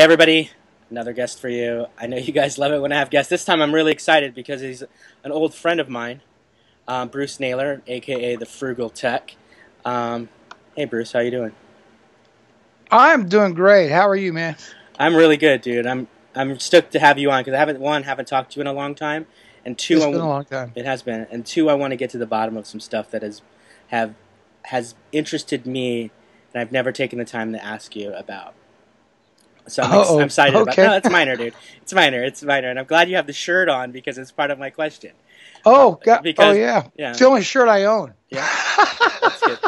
everybody, another guest for you. I know you guys love it when I have guests. This time I'm really excited because he's an old friend of mine, Bruce Naylor, aka the FrugalTech. Hey Bruce, how you doing? I'm doing great. How are you, man? I'm really good, dude. I'm stoked to have you on because I haven't talked to you in a long time, and two, It's been a long time. It has been, and two, I want to get to the bottom of some stuff that has interested me, and I've never taken the time to ask you about. So I'm excited about. No, it's minor, dude. It's minor, and I'm glad you have the shirt on because it's part of my question. Yeah. It's the only shirt I own. Yeah, that's good.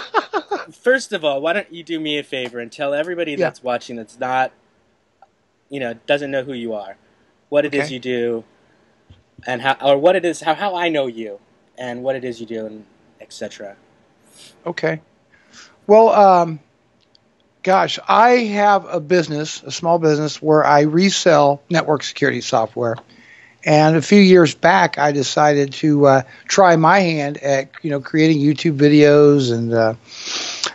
First of all, why don't you do me a favor and tell everybody that's watching that's not, doesn't know who you are, what it is you do, and how I know you, and what it is you do, and etc. Okay. Well, gosh, I have a small business where I resell network security software. And a few years back, I decided to try my hand at, creating YouTube videos. And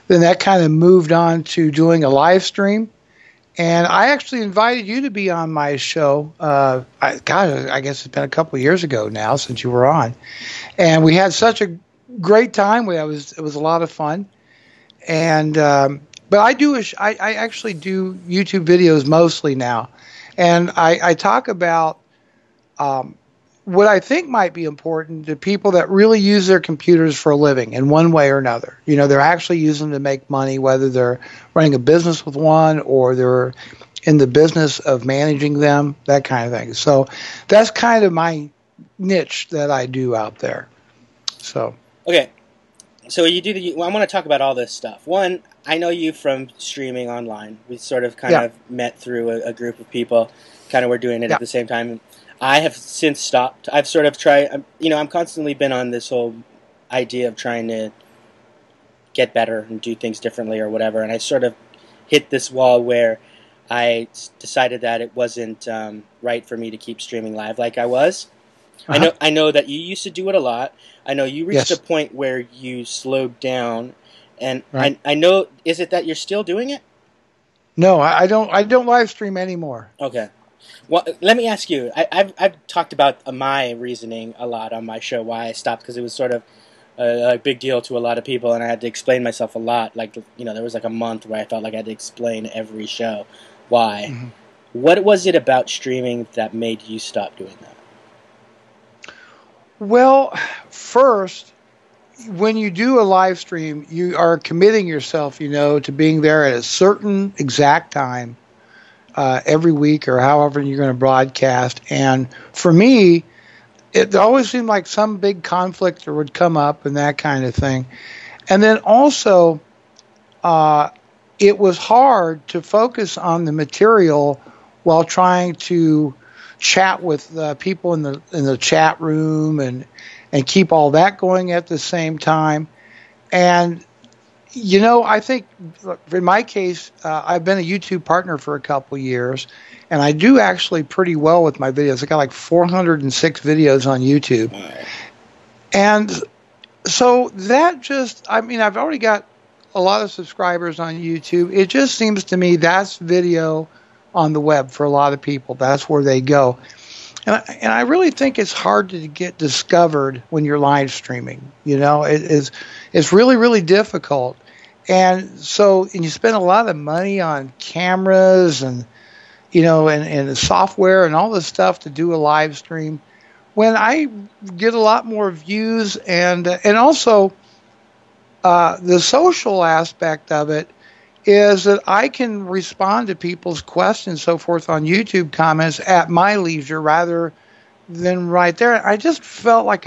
then that kind of moved on to doing a live stream. And I actually invited you to be on my show. I guess it's been a couple of years ago now since you were on. And we had such a great time. It was a lot of fun. And but I actually do YouTube videos mostly now. And I talk about what I think might be important to people that really use their computers for a living in one way or another. They're actually using them to make money, whether they're running a business with one or they're in the business of managing them, that kind of thing. So that's kind of my niche that I do out there. So okay. So I want to talk about all this stuff. One, I know you from streaming online. We sort of kind of met through a group of people, kind of were doing it at the same time. I have since stopped. I've sort of tried, I'm constantly been on this whole idea of trying to get better and do things differently or whatever, and I sort of hit this wall where I decided that it wasn't right for me to keep streaming live like I was. I know that you used to do it a lot. I know you reached a point where you slowed down, and I know, is it that you're still doing it? No, I don't live stream anymore. Okay. Well, let me ask you. I've talked about my reasoning a lot on my show, why I stopped, because it was sort of a big deal to a lot of people, and I had to explain myself a lot. Like, there was like a month where I felt like I had to explain every show why. Mm-hmm. What was it about streaming that made you stop doing that? Well, first, when you do a live stream, you are committing yourself, to being there at a certain exact time every week or however you're going to broadcast. And for me, it always seemed like some big conflict would come up and that kind of thing. And then also, it was hard to focus on the material while trying to chat with people in the chat room and keep all that going at the same time. And I think in my case, I've been a YouTube partner for a couple years, and I do actually pretty well with my videos. I got like 406 videos on YouTube. And so I've already got a lot of subscribers on YouTube. It just seems to me that's video on the web for a lot of people. That's where they go. And I really think it's hard to get discovered when you're live streaming. It's really, really difficult. And you spend a lot of money on cameras and the software and all this stuff to do a live stream. When I get a lot more views and also the social aspect of it is that I can respond to people's questions, so forth, on YouTube comments at my leisure rather than right there. I just felt like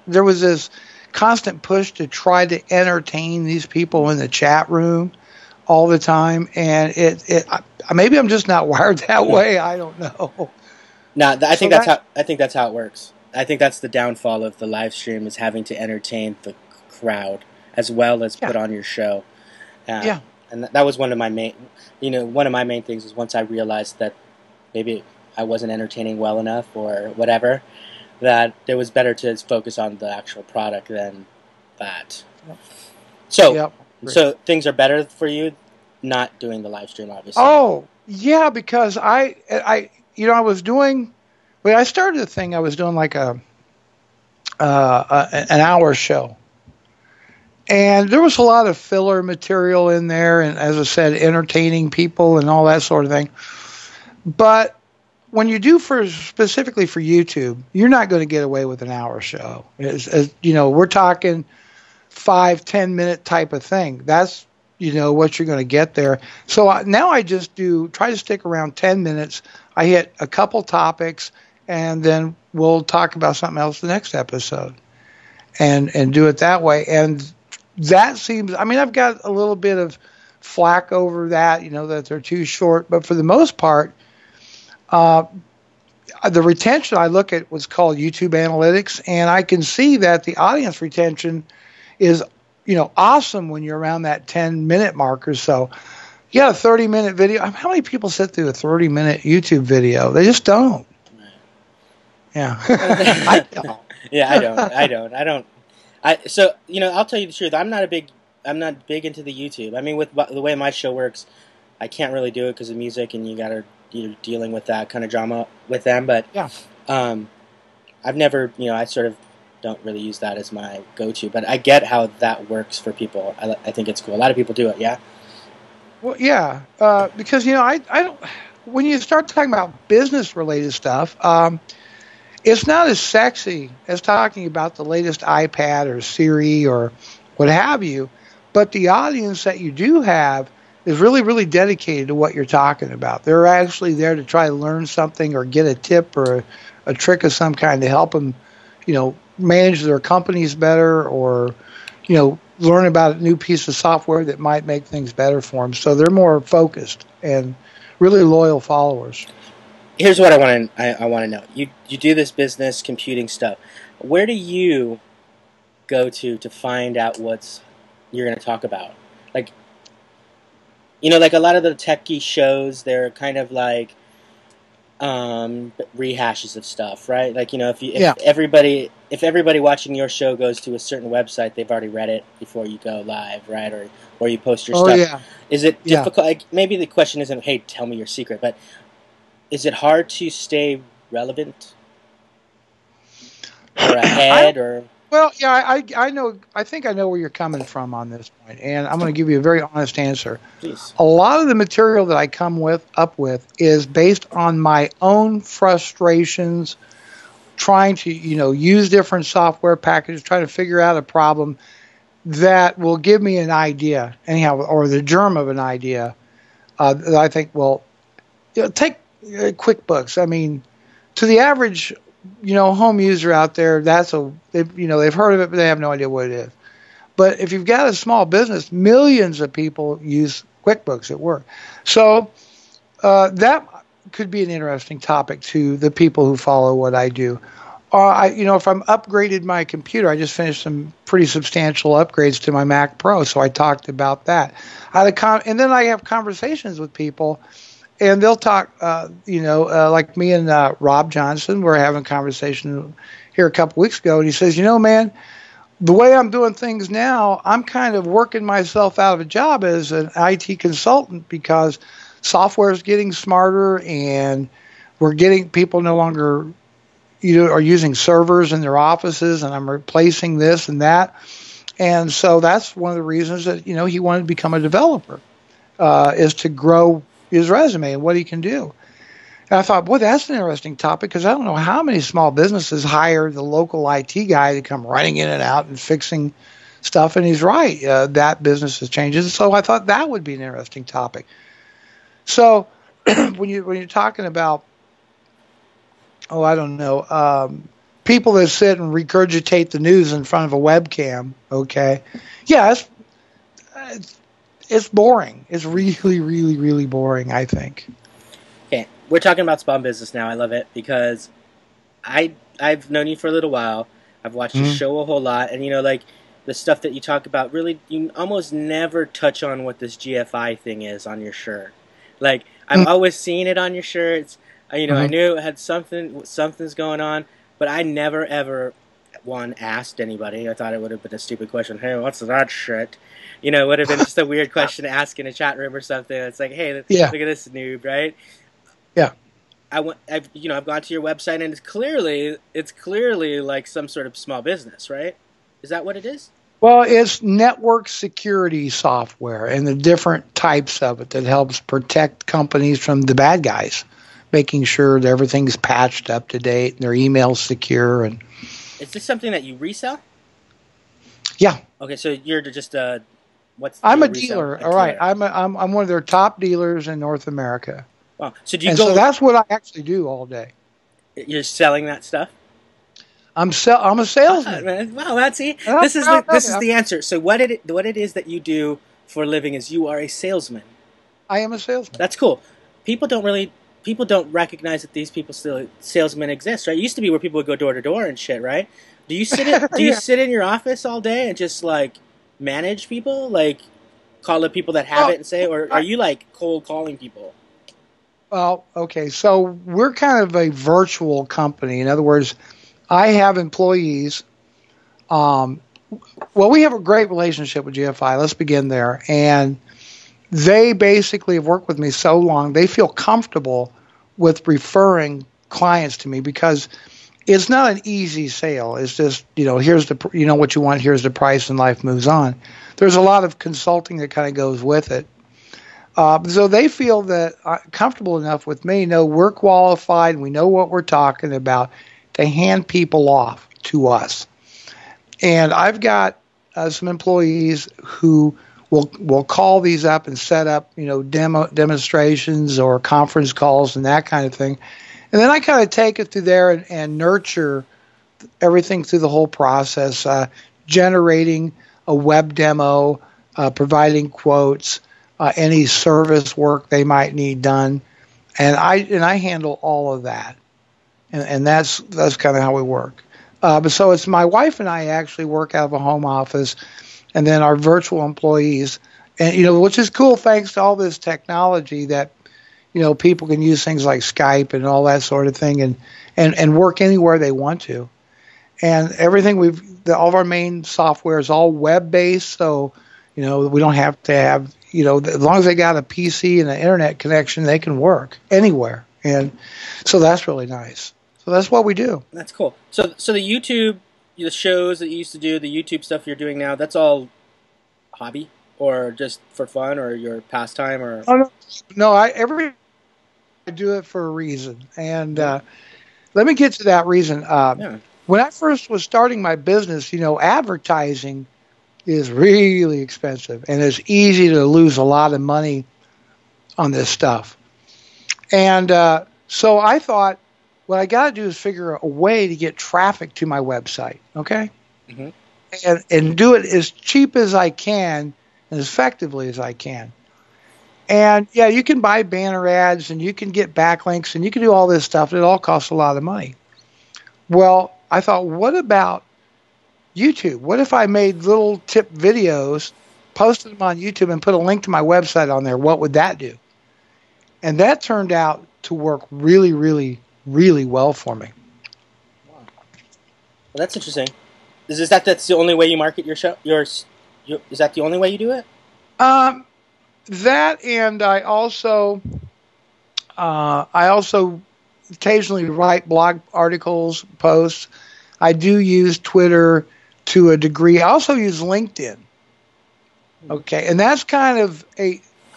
there was this constant push to try to entertain these people in the chat room all the time, and maybe I'm just not wired that way. I don't know. No, I think that's how it works. I think that's the downfall of the live stream, is having to entertain the crowd as well as put on your show. And that was one of my main things, is once I realized that maybe I wasn't entertaining well enough or whatever, that it was better to focus on the actual product than that. So things are better for you not doing the live stream, obviously? Oh, yeah, because I was doing, when I started the thing, I was doing like an hour show. And there was a lot of filler material in there, and as I said, entertaining people and all that sort of thing. But when you do specifically for YouTube, you're not going to get away with an hour show. We're talking 5-10 minute type of thing. That's what you're going to get there. So now I just try to stick around 10 minutes. I hit a couple topics, and then we'll talk about something else the next episode, and do it that way. And that seems, I've got a little bit of flack over that, that they're too short. But for the most part, the retention, I look at what's called YouTube Analytics, and I can see that the audience retention is, awesome when you're around that 10-minute mark or so. Yeah, a 30-minute video. How many people sit through a 30-minute YouTube video? They just don't. Yeah. I don't. Yeah, I don't. So I'll tell you the truth. I'm not big into the YouTube. With the way my show works, I can't really do it because of music, and you're dealing with that kind of drama with them. But yeah, I've never, I sort of don't really use that as my go-to. But I get how that works for people. I think it's cool. A lot of people do it. Yeah. Well, yeah, because I don't. When you start talking about business-related stuff, it's not as sexy as talking about the latest iPad or Siri or what have you, but the audience that you do have is really, really dedicated to what you're talking about. They're actually there to try to learn something or get a tip or a trick of some kind to help them, manage their companies better, or, learn about a new piece of software that might make things better for them. So they're more focused and really loyal followers. Here's what I want to know. You do this business computing stuff. Where do you go to find out what you're going to talk about? Like a lot of the techie shows, they're kind of like rehashes of stuff, right? Like, if everybody watching your show goes to a certain website, they've already read it before you go live, right? Or you post your stuff. Yeah. Is it difficult? Like, maybe the question isn't, hey, tell me your secret, but is it hard to stay relevant or ahead? Well, yeah, I know. I think I know where you're coming from on this point, and I'm going to give you a very honest answer. Please. A lot of the material that I come up with is based on my own frustrations, trying to use different software packages, trying to figure out a problem that will give me an idea, anyhow, or the germ of an idea that I think will take QuickBooks. To the average home user out there, they've heard of it, but they have no idea what it is. But if you've got a small business, millions of people use QuickBooks at work. So that could be an interesting topic to the people who follow what I do. If I'm upgraded my computer, I just finished some pretty substantial upgrades to my Mac Pro, so I talked about that. And then I have conversations with people, and they'll talk, like me and Rob Johnson were having a conversation here a couple weeks ago, and he says, man, the way I'm doing things now, I'm kind of working myself out of a job as an IT consultant because software is getting smarter, and we're getting people no longer are using servers in their offices, and I'm replacing this and that. And so that's one of the reasons that, he wanted to become a developer, is to grow his resume and what he can do. And I thought, boy, that's an interesting topic, because I don't know how many small businesses hire the local IT guy to come running in and out and fixing stuff. And he's right. That business has changed. So I thought that would be an interesting topic. So when you're talking about, I don't know, people that sit and regurgitate the news in front of a webcam, okay, yeah, it's boring. It's really, really, really boring, I think. Okay, we're talking about small business now. I love it because I've known you for a little while. I've watched your show a whole lot, and like the stuff that you talk about, really, you almost never touch on what this GFI thing is on your shirt. Like, I've always seen it on your shirts. I knew it had something's going on, but I never ever one, asked anybody. I thought it would have been a stupid question. Hey, what's that shit? You know, it would have been just a weird question to ask in a chat room or something. It's like, hey, look at this noob, right? Yeah. I've gone to your website, and it's clearly like some sort of small business, right? Is that what it is? Well, it's network security software and the different types of it that helps protect companies from the bad guys, making sure that everything's patched up to date and their email's secure. And is this something that you resell? Yeah. Okay, so you're just I'm a dealer. All right, I'm one of their top dealers in North America. Wow. So so that's what I actually do all day. You're selling that stuff? I'm a salesman. Wow, this is the answer. So what it is that you do for a living is you are a salesman. I am a salesman. That's cool. People don't recognize that these salesmen exist, right? It used to be where people would go door to door and shit, right? Do you sit in your office all day and just like manage people, like call the people that have it and say, or are you like cold calling people? Well, okay, so we're kind of a virtual company. In other words, I have employees. Well, we have a great relationship with GFI. Let's begin there. And they basically have worked with me so long, they feel comfortable with referring clients to me because it's not an easy sale. It's just, here's what you want, here's the price, and life moves on. There's a lot of consulting that kind of goes with it. So they feel that comfortable enough with me, know we're qualified, we know what we're talking about, to hand people off to us. And I've got some employees who will call these up and set up, demonstrations or conference calls and that kind of thing. And then I kind of take it through there and nurture everything through the whole process, generating a web demo, providing quotes, any service work they might need done, and I handle all of that, and that's kind of how we work. But so it's my wife and I actually work out of a home office, and then our virtual employees, and which is cool thanks to all this technology that people can use things like Skype and all that sort of thing, and work anywhere they want to, and everything all of our main software is all web based, so we don't have to have. As long as they got a PC and an internet connection, they can work anywhere. And so that's really nice. So that's what we do. That's cool. So the YouTube, the shows that you used to do, the YouTube stuff you're doing now, that's all hobby or just for fun or your pastime or? Oh, no, I do it for a reason. And let me get to that reason. When I first was starting my business, advertising is really expensive, and it's easy to lose a lot of money on this stuff. And so I thought, what I got to do is figure a way to get traffic to my website, okay? Mm-hmm. And do it as cheap as I can and as effectively as I can. And, yeah, you can buy banner ads, and you can get backlinks, and you can do all this stuff. It all costs a lot of money. Well, I thought, what about YouTube? What if I made little tip videos, posted them on YouTube, and put a link to my website on there? What would that do? And that turned out to work really, really, really well for me. Wow. Well, that's interesting. That's the only way you market your show? Is that the only way you do it? That, and I also occasionally write blog articles, posts. I do use Twitter to a degree. I also use LinkedIn. Okay, and that's kind of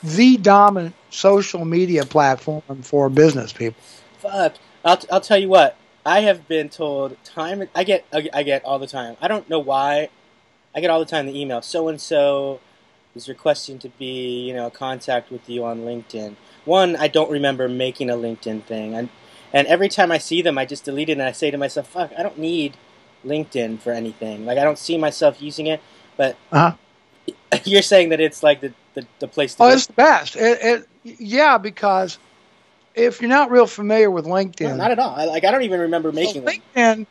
the dominant social media platform for business people. Fuck, I'll tell you what. I have been told I get all the time. I don't know why. I get all the time the email. So and so is requesting to be contact with you on LinkedIn. One, I don't remember making a LinkedIn thing, and every time I see them, I just delete it and I say to myself, "Fuck, I don't need LinkedIn for anything. Like I don't see myself using it." But you're saying that it's like the place to go. Oh, it's the best. Yeah, because if you're not real familiar with LinkedIn, no, not at all. I don't even remember making LinkedIn.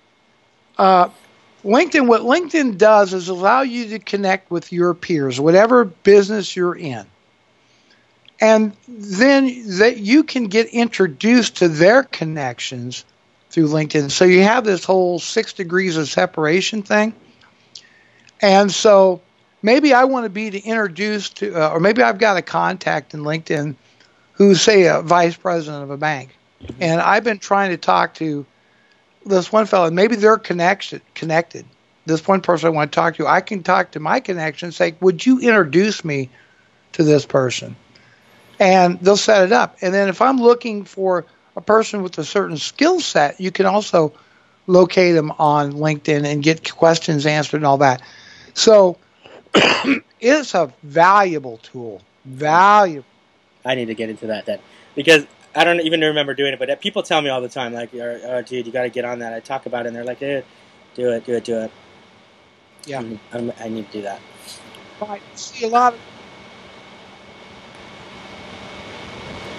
What LinkedIn does is allow you to connect with your peers, whatever business you're in, and then you can get introduced to their connections through LinkedIn. So you have this whole 6 degrees of separation thing. And so maybe I want to be introduced to, or maybe I've got a contact in LinkedIn who's, say, a vice president of a bank. Mm-hmm. And I've been trying to talk to this one fellow. Maybe they're connected. This one person I want to talk to, I can talk to my connection and say, would you introduce me to this person? And they'll set it up. And then if I'm looking for a person with a certain skill set, you can also locate them on LinkedIn and get questions answered and all that. So it's a valuable tool. Valuable. I need to get into that then, because I don't even remember doing it, but people tell me all the time, like, oh, dude, you got to get on that. I talk about it, and they're like, do it. Yeah. I need to do that. I see a lot of...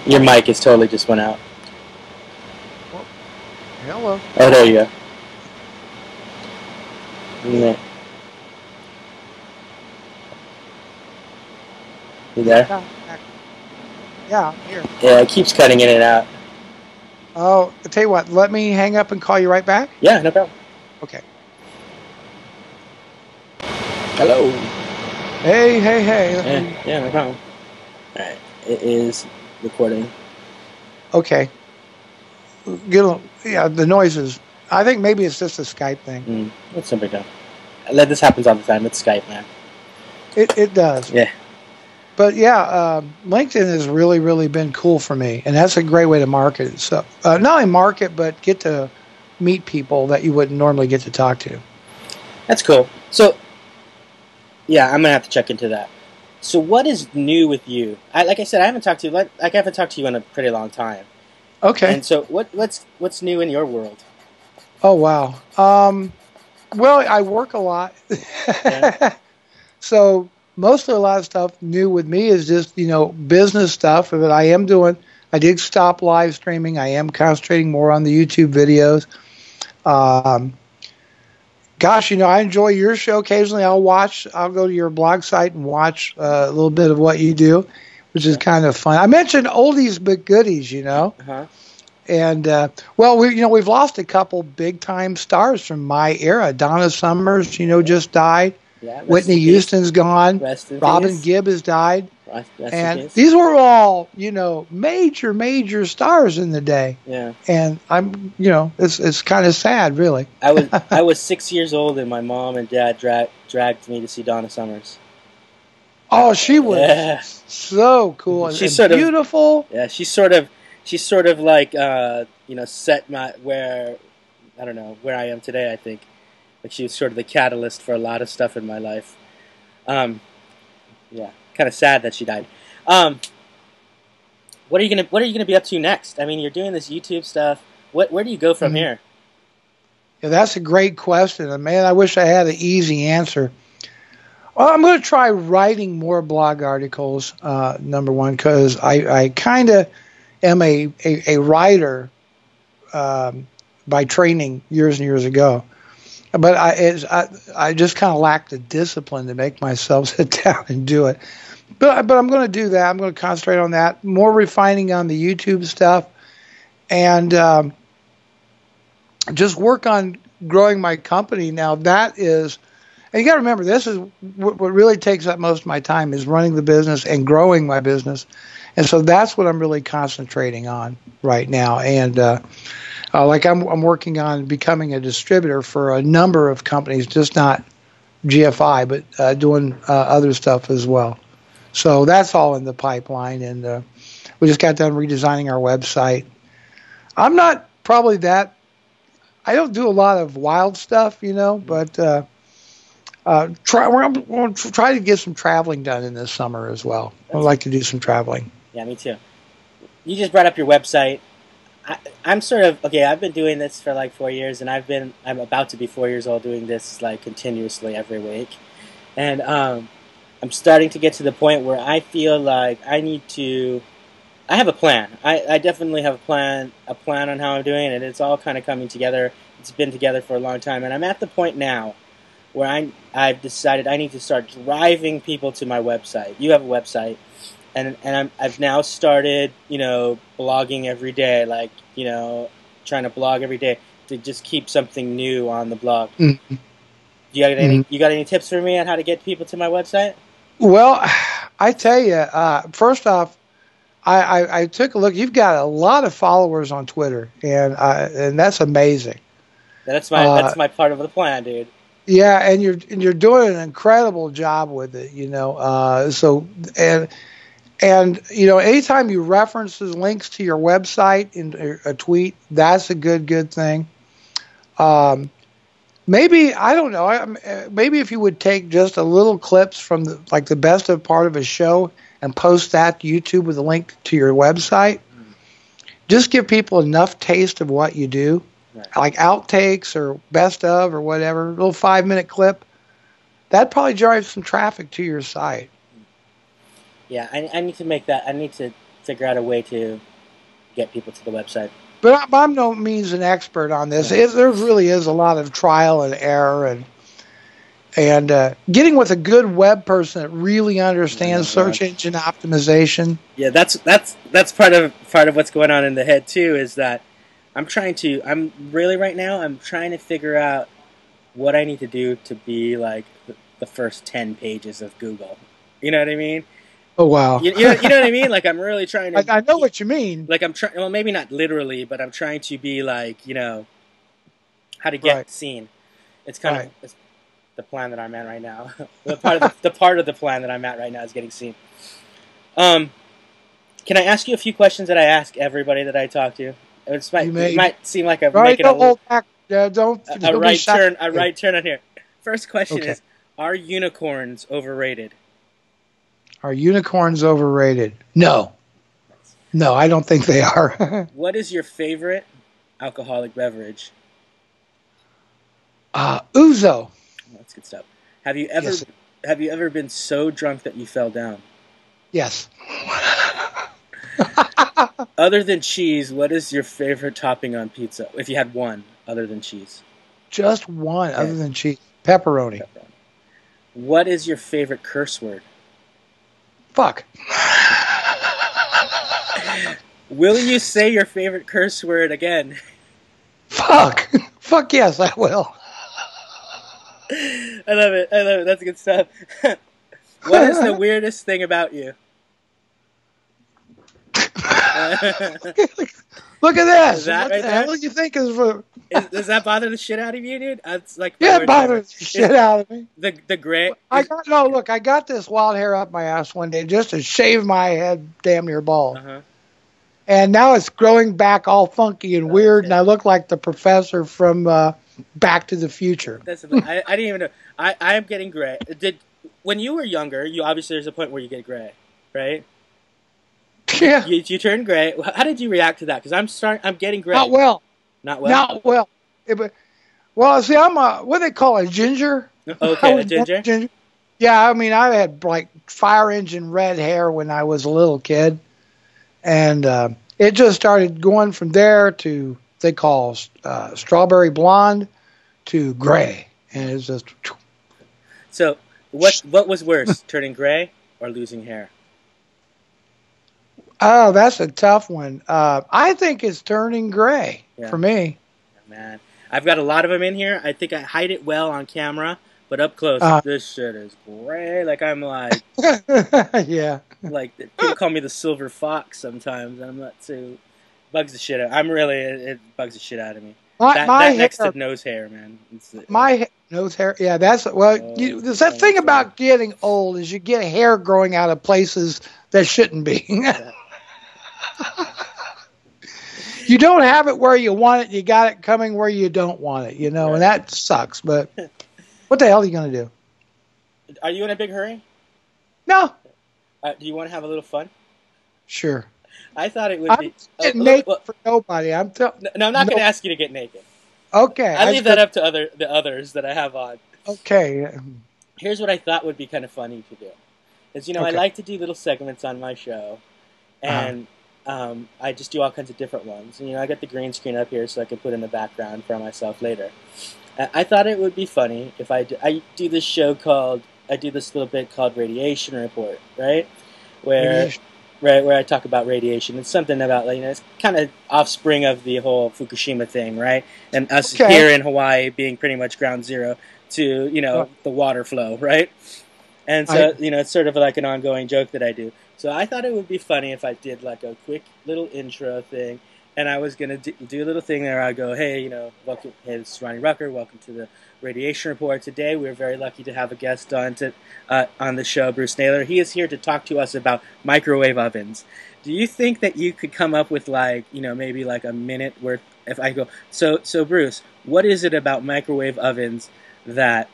Your mic is totally just went out. Oh, hello. Oh, there you go. You there? Yeah, I'm here. Yeah, it keeps cutting in and out. Oh, I'll tell you what, let me hang up and call you right back? Yeah, no problem. Okay. Hello. Hey. Yeah, no problem. All right, it is recording. Okay. The noises. I think maybe it's just a Skype thing. That's no big deal. This happens all the time. It's Skype, man. It does. Yeah. But yeah, LinkedIn has really, really been cool for me, and that's a great way to market it. So not only market, but get to meet people that you wouldn't normally get to talk to. That's cool. So, yeah, I'm gonna have to check into that. So, what is new with you? Like I said, I haven't talked to you in a pretty long time. Okay. And so, what's new in your world? Oh wow. Well, I work a lot, Yeah. so. Mostly a lot of stuff new with me is just, business stuff that I am doing. I did stop live streaming. I am concentrating more on the YouTube videos. I enjoy your show. Occasionally I'll go to your blog site and watch a little bit of what you do, which is kind of fun. I mentioned oldies but goodies, Uh-huh. And, we've lost a couple big-time stars from my era. Donna Summers, just died. Yeah, Whitney Houston's gone. Robin peace. Gibb has died. And these were all, major stars in the day. Yeah. And I'm, it's kind of sad, really. I was 6 years old, and my mom and dad dragged me to see Donna Summers. Oh, she was so cool. She's and beautiful. She's sort of like set where I am today, I think. Like, she was sort of the catalyst for a lot of stuff in my life. Kind of sad that she died. What are you gonna be up to next? I mean, you're doing this YouTube stuff. Where do you go from here? Yeah, that's a great question, and man, I wish I had an easy answer. Well, I'm going to try writing more blog articles. Number one, because I kind of am a writer by training years and years ago. But I just kind of lack the discipline to make myself sit down and do it. But I'm going to do that. I'm going to concentrate on that. More refining on the YouTube stuff. And just work on growing my company. Now, that is... And you got to remember, this is what really takes up most of my time is running the business and growing my business. And so that's what I'm really concentrating on right now. And I'm working on becoming a distributor for a number of companies, just not GFI, but doing other stuff as well. So that's all in the pipeline. And we just got done redesigning our website. I'm not probably that. I don't do a lot of wild stuff, but we're going to try to get some traveling done in this summer as well. I'd like to do some traveling. Yeah, me too. You just brought up your website. I'm sort of I've been doing this for like 4 years, and I'm about to be 4 years old doing this like continuously every week, and I'm starting to get to the point where I feel like I have a plan. I definitely have a plan on how I'm doing it, and it's all kind of coming together. It's been together for a long time, and I'm at the point now where I've decided I need to start driving people to my website. You have a website. And I've now started, blogging every day, like, trying to blog every day to just keep something new on the blog. Mm-hmm. You got any tips for me on how to get people to my website? Well, I tell you, first off, I took a look. You've got a lot of followers on Twitter, and that's amazing. That's my part of the plan, dude. Yeah, and you're doing an incredible job with it, you know. And you know, anytime you reference links to your website in a tweet, that's a good thing. Maybe, I don't know. Maybe if you would take just a little clips from the best of part of a show and post that to YouTube with a link to your website, just give people enough taste of what you do, right, like outtakes or best of or whatever, a little 5-minute clip. That probably drives some traffic to your site. Yeah, I need to make that. I need to figure out a way to get people to the website. But I'm no means an expert on this. Yeah. There really is a lot of trial and error, and getting with a good web person that really understands search engine optimization. Yeah, that's part of what's going on in the head too. Is that I'm trying to figure out what I need to do to be like the first 10 pages of Google. You know what I mean? Oh, wow. You know what I mean? Like, I'm really trying to... I know what you mean. Like, I'm trying... Well, maybe not literally, but I'm trying to be like, you know, how to get seen. It's kind of it's the plan that I'm at right now. the part of the plan that I'm at right now is getting seen. Can I ask you a few questions that I ask everybody that I talk to? It might seem like I'm making a right turn on here. First question is, are unicorns overrated? Are unicorns overrated? No. No, I don't think they are. What is your favorite alcoholic beverage? Ouzo. That's good stuff. Have you ever been so drunk that you fell down? Yes. Other than cheese, what is your favorite topping on pizza? If you had one other than cheese. Just one other than cheese. Pepperoni. What is your favorite curse word? Fuck. Will you say your favorite curse word again? Fuck. Fuck yes, I will. I love it. That's good stuff. What is the weirdest thing about you? Look at this. That what right the there? hell do you think is for... Does that bother the shit out of you, dude? It's like it bothers the shit out of me. The gray. I got this wild hair up my ass one day just to shave my head damn near bald. And now it's growing back all funky and weird, and I look like the professor from Back to the Future. I didn't even know. I am getting gray. When you were younger, obviously there's a point where you get gray, right? Yeah. You turn gray. How did you react to that? Because I'm getting gray. Not well. Not well. Well, see, I'm what they call a ginger. Okay, a ginger. Yeah, I mean, I had like fire engine red hair when I was a little kid, and it just started going from there to they call strawberry blonde to gray, and it's just. So what was worse, turning gray or losing hair? Oh, that's a tough one. I think it's turning gray for me. Man, I've got a lot of them in here. I think I hide it well on camera, but up close, this shit is gray. Like I'm like, yeah. Like people call me the silver fox sometimes. I'm not too. Bugs the shit out. It bugs the shit out of me. That next to nose hair, man. My nose hair, yeah. There's that thing about getting old is you get hair growing out of places that shouldn't be. You don't have it where you want it. You got it coming where you don't want it, and that sucks. But what the hell are you going to do? Are you in a big hurry? No. Do you want to have a little fun? Sure. I thought it would be... Get naked for nobody. No, I'm not going to ask you to get naked. Okay. I leave that up to the others that I have on. Okay. Here's what I thought would be kind of funny to do. Is, I like to do little segments on my show. And... I just do all kinds of different ones. And, I got the green screen up here so I can put in the background for myself later. I thought it would be funny if I do this little bit called Radiation Report, right? Where right, where I talk about radiation. It's something about, like, it's kind of offspring of the whole Fukushima thing, right? And us here in Hawaii being pretty much ground zero to, the water flow, right? And so, it's sort of like an ongoing joke that I do. So I thought it would be funny if I did like a quick little intro thing, and I was going to do a little thing there. I go, hey, welcome, hey, this is Ronnie Rucker. Welcome to the Radiation Report. Today we're very lucky to have a guest on the show, Bruce Naylor. He is here to talk to us about microwave ovens. Do you think that you could come up with maybe like a minute worth? If I go, so Bruce, what is it about microwave ovens that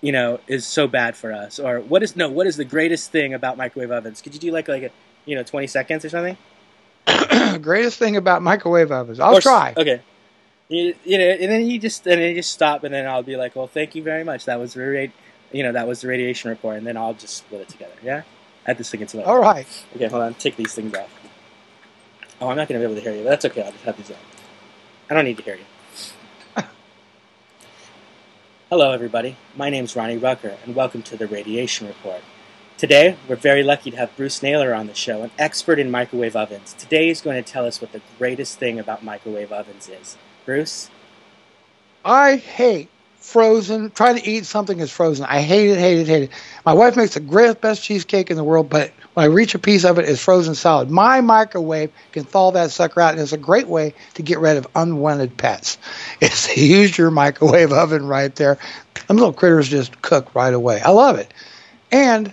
is so bad for us? Or what is the greatest thing about microwave ovens? Could you do like a 20 seconds or something? Greatest thing about microwave ovens. I'll try. Okay. And then you just stop, and then I'll be like, well, thank you very much. That was the radiation report, and then I'll just split it together. Yeah? I have to sing it to them. All right. Okay, hold on. Take these things off. Oh, I'm not going to be able to hear you, but that's okay. I'll just have these on. I don't need to hear you. Hello, everybody. My name's Ronnie Rucker, and welcome to the Radiation Report. Today, we're very lucky to have Bruce Naylor on the show, an expert in microwave ovens. Today, he's going to tell us what the greatest thing about microwave ovens is. Bruce? I hate trying to eat something that's frozen. I hate it. My wife makes the best cheesecake in the world, but when I reach a piece of it, it's frozen solid. My microwave can thaw that sucker out, and it's a great way to get rid of unwanted pets. It's to use your microwave oven right there. Them little critters just cook right away. I love it. And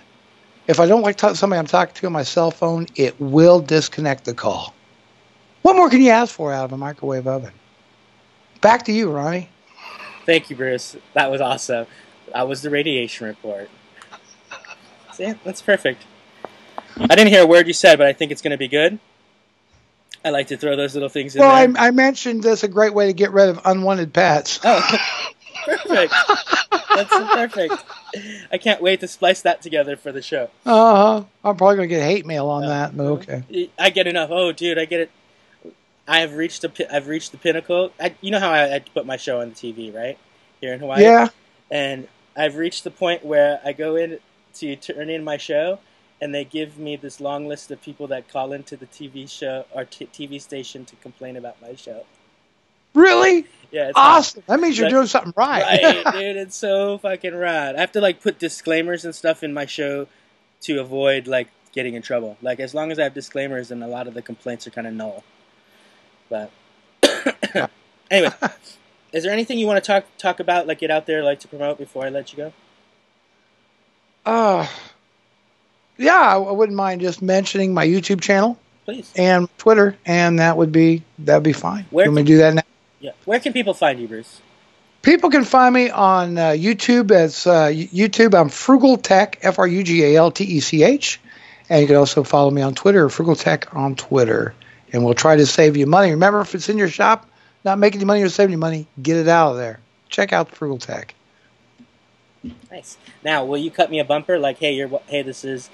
if I don't like somebody I'm talking to on my cell phone, it will disconnect the call. What more can you ask for out of a microwave oven? Back to you, Ronnie. Thank you, Bruce. That was awesome. That was the Radiation Report. See, that's perfect. I didn't hear a word you said, but I think it's going to be good. I like to throw those little things in there. Well, I mentioned this a great way to get rid of unwanted pets. Oh, perfect. That's perfect. I can't wait to splice that together for the show. I'm probably going to get hate mail on that, but okay. I get enough. Oh, dude, I get it. I've reached the pinnacle. You know how I put my show on the TV, right? Here in Hawaii? Yeah. And I've reached the point where I go in to turn in my show, and they give me this long list of people that call into the TV show or TV station to complain about my show. Really? Yeah. It's awesome. That means you're doing something right. Right, dude. It's so fucking rad. I have to put disclaimers and stuff in my show to avoid getting in trouble. As long as I have disclaimers, then a lot of the complaints are kind of null. But anyway, is there anything you want to talk about, get out there, to promote before I let you go? Yeah, I wouldn't mind just mentioning my YouTube channel, please, and Twitter, and that'd be fine. Where can we do that now? Yeah. Where can people find you, Bruce? People can find me on YouTube. It's YouTube. I'm FrugalTech, FrugalTech, and you can also follow me on Twitter, FrugalTech on Twitter. And we'll try to save you money. Remember, if it's in your shop, not making you money or saving you money, get it out of there. Check out FrugalTech. Nice. Now, will you cut me a bumper hey, this is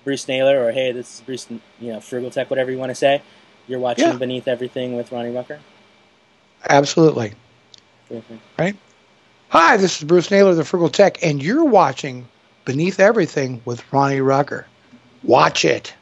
Bruce Naylor, or hey, this is Bruce, FrugalTech, whatever you want to say? You're watching Beneath Everything with Ronnie Rucker? Absolutely. Right? Hi, this is Bruce Naylor, the FrugalTech, and you're watching Beneath Everything with Ronnie Rucker. Watch it.